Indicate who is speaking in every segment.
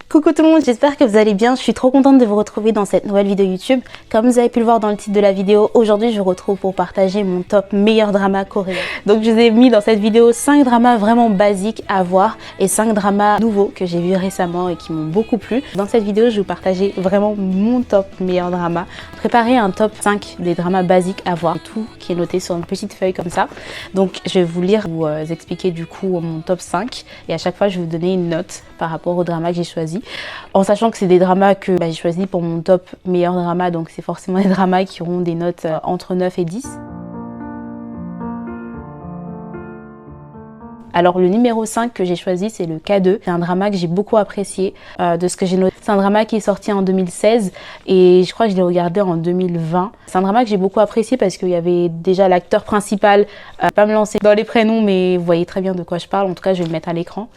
Speaker 1: Coucou tout le monde, j'espère que vous allez bien. Je suis trop contente de vous retrouver dans cette nouvelle vidéo YouTube. Comme vous avez pu le voir dans le titre de la vidéo, aujourd'hui je vous retrouve pour partager mon top meilleur drama coréen. Donc je vous ai mis dans cette vidéo 5 dramas vraiment basiques à voir et 5 dramas nouveaux que j'ai vus récemment et qui m'ont beaucoup plu. Dans cette vidéo, je vais vous partager vraiment mon top meilleur drama. Préparer un top 5 des dramas basiques à voir, tout qui est noté sur une petite feuille comme ça. Donc je vais vous lire, vous expliquer du coup mon top 5 et à chaque fois je vais vous donner une note par rapport au drama que j'ai choisi. En sachant que c'est des dramas que j'ai choisi pour mon top meilleur drama, donc c'est forcément des dramas qui auront des notes entre 9 et 10. Alors le numéro 5 que j'ai choisi, c'est le K2. C'est un drama que j'ai beaucoup apprécié de ce que j'ai noté. C'est un drama qui est sorti en 2016 et je crois que je l'ai regardé en 2020. C'est un drama que j'ai beaucoup apprécié parce qu'il y avait déjà l'acteur principal, pas me lancer dans les prénoms mais vous voyez très bien de quoi je parle, en tout cas je vais le mettre à l'écran.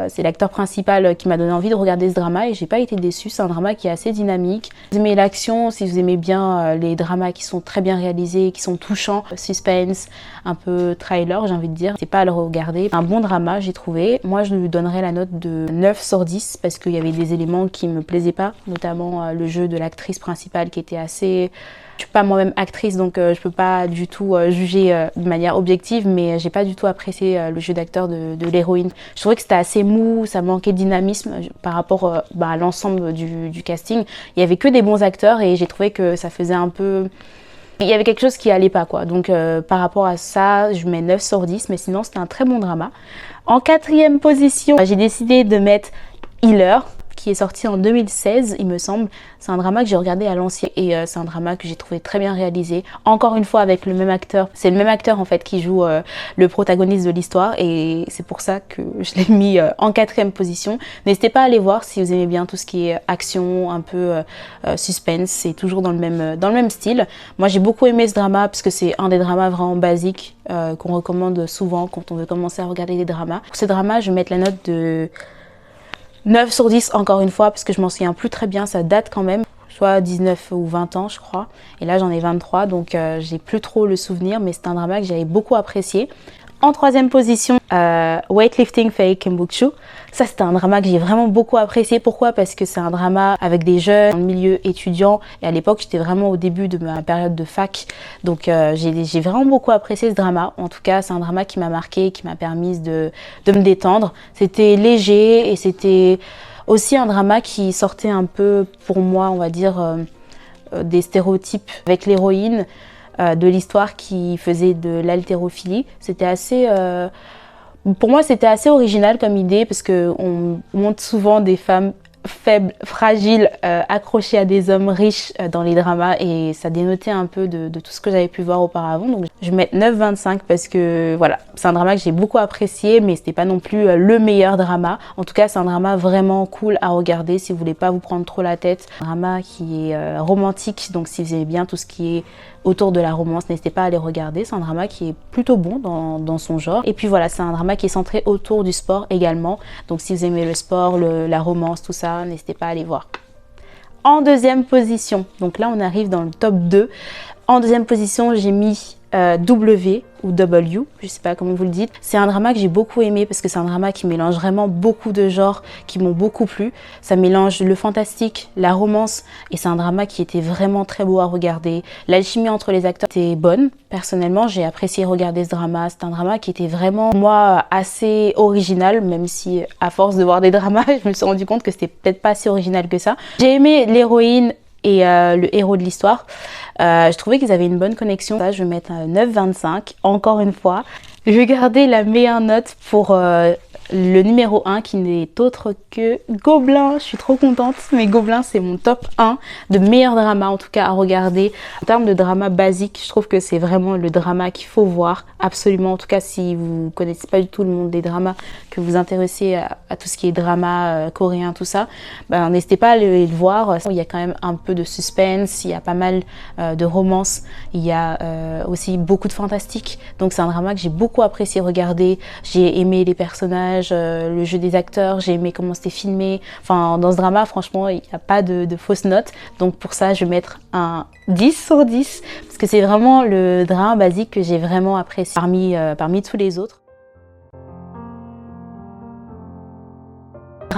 Speaker 1: C'est l'acteur principal qui m'a donné envie de regarder ce drama et j'ai pas été déçue. C'est un drama qui est assez dynamique. Si vous aimez l'action, si vous aimez bien les dramas qui sont très bien réalisés, qui sont touchants, suspense, un peu trailer j'ai envie de dire, c'est pas à le regarder. Un bon drama j'ai trouvé. Moi je lui donnerais la note de 9 sur 10 parce qu'il y avait des éléments qui me plaisaient pas, notamment le jeu de l'actrice principale qui était assez... Je suis pas moi-même actrice donc je peux pas du tout juger de manière objective, mais j'ai pas du tout apprécié le jeu d'acteur de l'héroïne. Je trouvais que c'était assez mou, ça manquait de dynamisme par rapport à l'ensemble du casting. Il y avait que des bons acteurs et j'ai trouvé que ça faisait un peu... Il y avait quelque chose qui allait pas quoi, donc par rapport à ça je mets 9 sur 10, mais sinon c'était un très bon drama. En quatrième position, j'ai décidé de mettre Healer, qui est sorti en 2016 il me semble. C'est un drama que j'ai regardé à l'ancienne et c'est un drama que j'ai trouvé très bien réalisé. Encore une fois avec le même acteur, c'est le même acteur en fait qui joue le protagoniste de l'histoire et c'est pour ça que je l'ai mis en quatrième position. N'hésitez pas à aller voir si vous aimez bien tout ce qui est action, un peu suspense, c'est toujours dans le même style. Moi j'ai beaucoup aimé ce drama parce que c'est un des dramas vraiment basiques qu'on recommande souvent quand on veut commencer à regarder des dramas. Pour ce drama je vais mettre la note de 9 sur 10 encore une fois parce que je m'en souviens plus très bien, ça date quand même, soit 19 ou 20 ans je crois, et là j'en ai 23 donc j'ai plus trop le souvenir, mais c'est un drama que j'avais beaucoup apprécié. En troisième position, Weightlifting Fae Kim Bok-chu. Ça c'était un drama que j'ai vraiment beaucoup apprécié. Pourquoi? Parce que c'est un drama avec des jeunes dans le milieu étudiant et à l'époque j'étais vraiment au début de ma période de fac. Donc j'ai vraiment beaucoup apprécié ce drama. En tout cas c'est un drama qui m'a marqué, qui m'a permis de me détendre. C'était léger et c'était aussi un drama qui sortait un peu pour moi on va dire des stéréotypes avec l'héroïne. De l'histoire qui faisait de l'haltérophilie. C'était assez... pour moi, c'était assez original comme idée parce qu'on montre souvent des femmes faibles, fragiles, accrochées à des hommes riches dans les dramas et ça dénotait un peu de tout ce que j'avais pu voir auparavant. Donc je vais mettre 9,25 parce que voilà, c'est un drama que j'ai beaucoup apprécié mais c'était pas non plus le meilleur drama. En tout cas, c'est un drama vraiment cool à regarder si vous voulez pas vous prendre trop la tête. Un drama qui est romantique, donc si vous aimez bien tout ce qui est autour de la romance, n'hésitez pas à les regarder. C'est un drama qui est plutôt bon dans son genre. Et puis voilà, c'est un drama qui est centré autour du sport également. Donc si vous aimez le sport, la romance, tout ça, n'hésitez pas à aller voir. En deuxième position, donc là on arrive dans le top 2. En deuxième position, j'ai mis W ou W, je sais pas comment vous le dites. C'est un drama que j'ai beaucoup aimé parce que c'est un drama qui mélange vraiment beaucoup de genres qui m'ont beaucoup plu. Ça mélange le fantastique, la romance et c'est un drama qui était vraiment très beau à regarder. L'alchimie entre les acteurs était bonne. Personnellement, j'ai apprécié regarder ce drama. C'est un drama qui était vraiment, moi, assez original, même si à force de voir des dramas, je me suis rendu compte que c'était peut-être pas si original que ça. J'ai aimé l'héroïne et le héros de l'histoire. Je trouvais qu'ils avaient une bonne connexion. Là, je vais mettre un 9,25. Encore une fois, je vais garder la meilleure note pour le numéro 1 qui n'est autre que Gobelin. Je suis trop contente, mais Gobelin c'est mon top 1 de meilleurs dramas en tout cas à regarder. En termes de drama basique, je trouve que c'est vraiment le drama qu'il faut voir absolument. En tout cas si vous connaissez pas du tout le monde des dramas, que vous vous intéressez à tout ce qui est drama coréen, tout ça, ben, n'hésitez pas à le voir. Il y a quand même un peu de suspense, il y a pas mal de romance, il y a aussi beaucoup de fantastique. Donc c'est un drama que j'ai beaucoup apprécié regarder. J'ai aimé les personnages, le jeu des acteurs, j'ai aimé comment c'était filmé. Enfin, dans ce drama, franchement, il n'y a pas de fausses notes. Donc pour ça, je vais mettre un 10 sur 10 parce que c'est vraiment le drama basique que j'ai vraiment apprécié parmi tous les autres.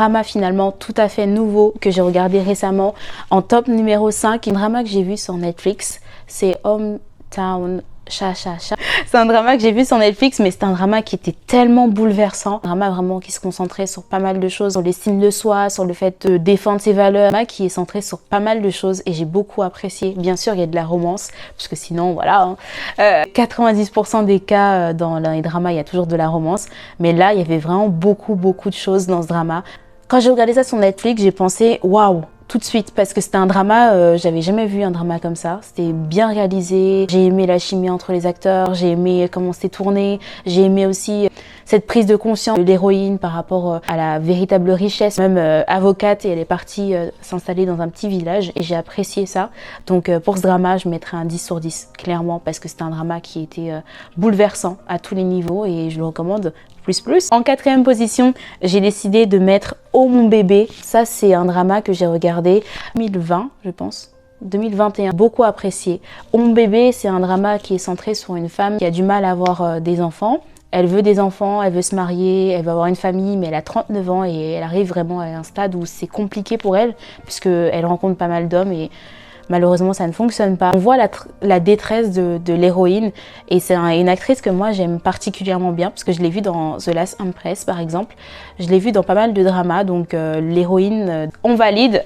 Speaker 1: drama finalement tout à fait nouveau que j'ai regardé récemment. En top numéro 5, un drama que j'ai vu sur Netflix, c'est Hometown Cha-Cha-Cha. C'est un drama que j'ai vu sur Netflix, mais c'est un drama qui était tellement bouleversant. Un drama vraiment qui se concentrait sur pas mal de choses, sur l'estime de soi, sur le fait de défendre ses valeurs. Un drama qui est centré sur pas mal de choses et j'ai beaucoup apprécié. Bien sûr, il y a de la romance, parce que sinon, voilà. 90% des cas dans les dramas, il y a toujours de la romance. Mais là, il y avait vraiment beaucoup de choses dans ce drama. Quand j'ai regardé ça sur Netflix, j'ai pensé, waouh! Tout de suite, parce que c'était un drama, j'avais jamais vu un drama comme ça. C'était bien réalisé, j'ai aimé la chimie entre les acteurs, j'ai aimé comment c'était tourné, j'ai aimé aussi cette prise de conscience de l'héroïne par rapport à la véritable richesse, même avocate, et elle est partie s'installer dans un petit village et j'ai apprécié ça. Donc pour ce drama, je mettrais un 10 sur 10, clairement, parce que c'était un drama qui était bouleversant à tous les niveaux et je le recommande plus. En 4e position, j'ai décidé de mettre Oh mon bébé. Ça, c'est un drama que j'ai regardé 2020, je pense. 2021, beaucoup apprécié. Oh mon bébé, c'est un drama qui est centré sur une femme qui a du mal à avoir des enfants. Elle veut des enfants, elle veut se marier, elle veut avoir une famille, mais elle a 39 ans et elle arrive vraiment à un stade où c'est compliqué pour elle, puisqu'elle rencontre pas mal d'hommes et malheureusement, ça ne fonctionne pas. On voit la détresse de l'héroïne et c'est une actrice que moi j'aime particulièrement bien parce que je l'ai vue dans The Last Empress par exemple. Je l'ai vue dans pas mal de dramas, donc l'héroïne, on valide.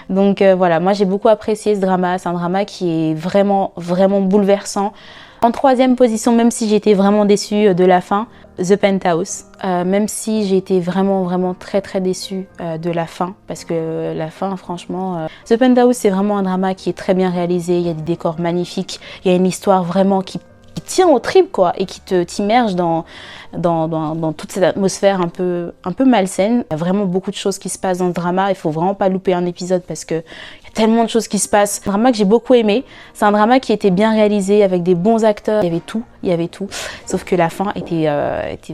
Speaker 1: Donc voilà, moi j'ai beaucoup apprécié ce drama. C'est un drama qui est vraiment bouleversant. En 3e position, même si j'étais vraiment déçue de la fin, The Penthouse. Même si j'ai été vraiment très déçue de la fin, parce que la fin, franchement... The Penthouse, c'est vraiment un drama qui est très bien réalisé, il y a des décors magnifiques, il y a une histoire vraiment qui tient au tripes, quoi, et qui t'immerge dans toute cette atmosphère un peu malsaine. Il y a vraiment beaucoup de choses qui se passent dans ce drama, il faut vraiment pas louper un épisode parce que il y a tellement de choses qui se passent. C'est un drama que j'ai beaucoup aimé, c'est un drama qui était bien réalisé avec des bons acteurs, il y avait tout, sauf que la fin était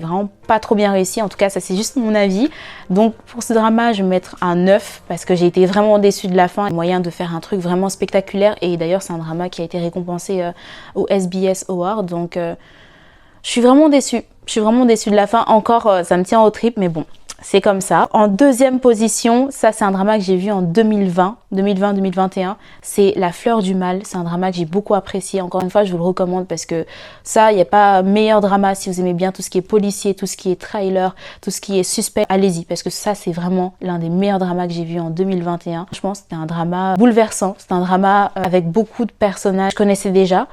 Speaker 1: vraiment pas trop bien réussie, en tout cas ça c'est juste mon avis. Donc pour ce drama je vais mettre un 9 parce que j'ai été vraiment déçue de la fin. Il y a moyen de faire un truc vraiment spectaculaire et d'ailleurs c'est un drama qui a été récompensé au SBS Award, donc je suis vraiment déçue. Je suis vraiment déçue de la fin. Encore, ça me tient aux tripes, mais bon, c'est comme ça. En 2e position, ça c'est un drama que j'ai vu en 2020-2021. C'est La Fleur du Mal. C'est un drama que j'ai beaucoup apprécié. Encore une fois, je vous le recommande parce que ça, il n'y a pas meilleur drama si vous aimez bien tout ce qui est policier, tout ce qui est trailer, tout ce qui est suspect. Allez-y, parce que ça, c'est vraiment l'un des meilleurs dramas que j'ai vu en 2021. Je pense que c'était un drama bouleversant. C'est un drama avec beaucoup de personnages que je connaissais déjà.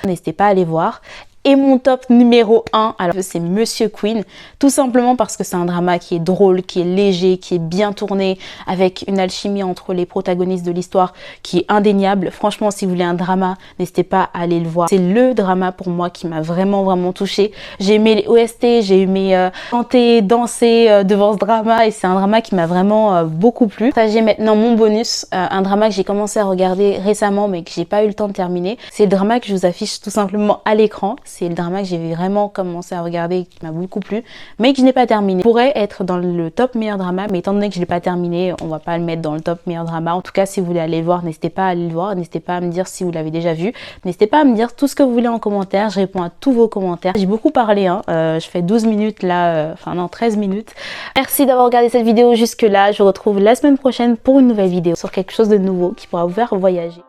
Speaker 1: N'hésitez pas à aller voir. Et mon top numéro 1, alors c'est Monsieur Queen, tout simplement parce que c'est un drama qui est drôle, qui est léger, qui est bien tourné, avec une alchimie entre les protagonistes de l'histoire qui est indéniable. Franchement, si vous voulez un drama, n'hésitez pas à aller le voir. C'est le drama pour moi qui m'a vraiment touchée. J'ai aimé les OST, j'ai aimé chanter, danser devant ce drama et c'est un drama qui m'a vraiment beaucoup plu. J'ai maintenant mon bonus, un drama que j'ai commencé à regarder récemment mais que j'ai pas eu le temps de terminer. C'est le drama que je vous affiche tout simplement à l'écran. C'est le drama que j'ai vraiment commencé à regarder et qui m'a beaucoup plu, mais que je n'ai pas terminé. Il pourrait être dans le top meilleur drama, mais étant donné que je ne l'ai pas terminé, on va pas le mettre dans le top meilleur drama. En tout cas, si vous voulez aller le voir, n'hésitez pas à aller le voir. N'hésitez pas à me dire si vous l'avez déjà vu. N'hésitez pas à me dire tout ce que vous voulez en commentaire. Je réponds à tous vos commentaires. J'ai beaucoup parlé, hein. Je fais 12 minutes là, enfin non, 13 minutes. Merci d'avoir regardé cette vidéo jusque là. Je vous retrouve la semaine prochaine pour une nouvelle vidéo sur quelque chose de nouveau qui pourra vous faire voyager.